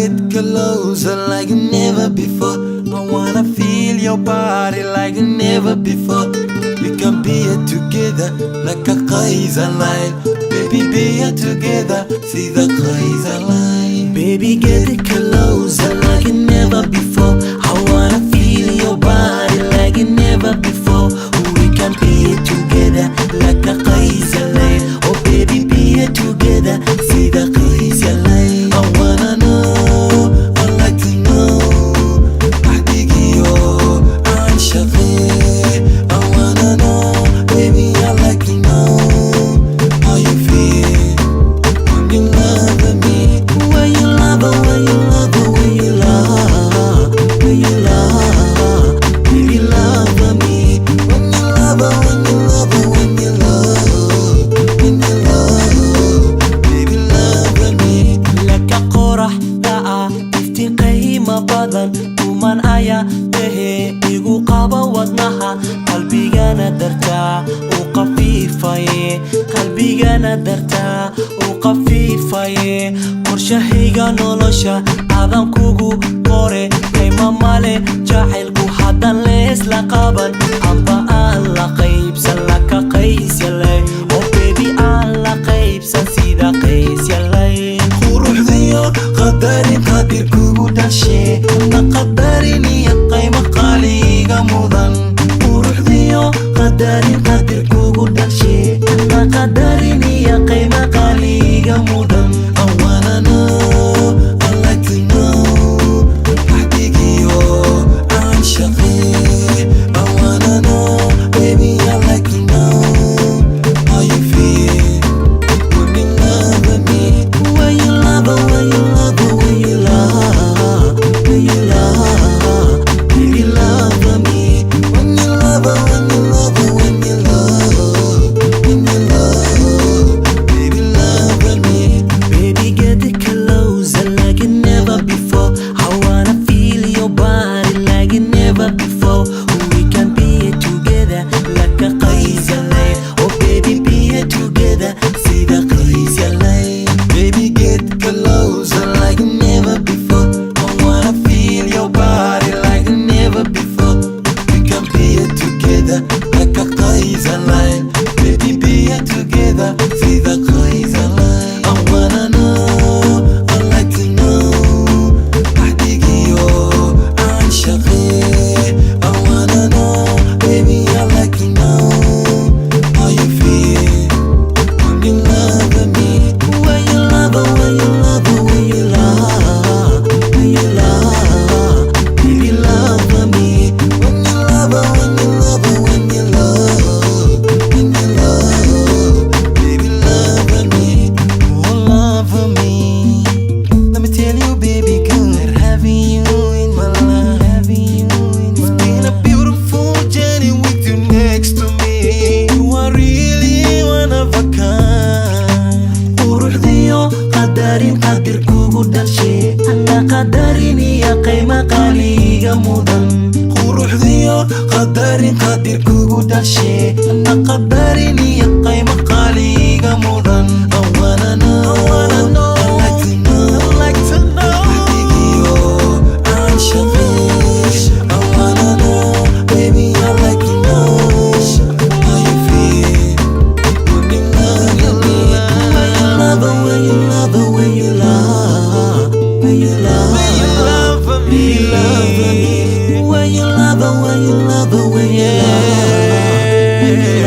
get closer like never before. I wanna feel your body like never before. We can be here together like a Kaiser line. Baby, be here together, see the Kaiser line. Baby, get closer like never before. I wanna feel your body like never before. We can be here together like a Kaiser line. Oh baby, be here together, see the Kaiser line. I wanna know, I like to know. I wanna know, baby, I like to know how you feel when you love me. When you love her, when you love her, when you love, when you love, baby, love me. When you love her, when you love her, when you love, when you love, baby, love me. Laka qorah daa iftiin qiimo badan kuman aya tehe igu qaba wadnaha qalbigana dartaa u qafiifaye qalbigana dartaa u qafiifaye qorshahayga nolosha adan kugu qore qiimo male jacaylku hadan leesla qaban amba aan la qaybsan laka qays yalay oh baby aan la qaybsan sida qays yalay quruxdiyo qadarin qadir kugu dhashe na qadarin iyo qiimo qaaliga mudan. Quruxdiyo qadarin qadir kugu dhashe na qadarin iyo qiimo qaaliga mudan. I wanna know, I like to know waxdigiyo aan shaqee. I wanna know, baby, I like to know how you feel when you love me. When you love her, when you love her, when you love, when you love, baby, love me. When you love her, when you love her, when you love, when you love, baby, love me. Baby, get closer like never before. I wanna feel your body like never before. We can be here together like a Kaiser line. Oh baby, be here together, see the Kaiser line. Baby, get closer like never before. I wanna feel your body like never before. We can be here together like a Kaiser line. Baby, be here together, see the Kaiser line. I wanna know, I like to know waxdigiyo aan shaqee. I wanna know, baby, I like to know how you feel when you love me. When you love her, when you love her, when you love, when you love, baby, love me. When you love her, when you love her, when you love, when you love, baby, love me. Oh, love me. Let me tell you, baby, good having you in my life. It's been a beautiful journey with you next to me. You are really one of a kind. Quruxdiyo qadarin qadir kugu dhashe ana qadarin iyo qiimo qaaliga mudan. Quruxdiyo qadarin qadir kugu dhashe ana qadarin iyo qiimo qaaliga mudan. I wanna know, I like to know, waxdigiyo aan shaqee. I wanna know, baby, I like to know how you feel when you love me. When you love her, when you love her, when you love, when you love, when you love me, love me. When you love her, when you love her, when you love, when you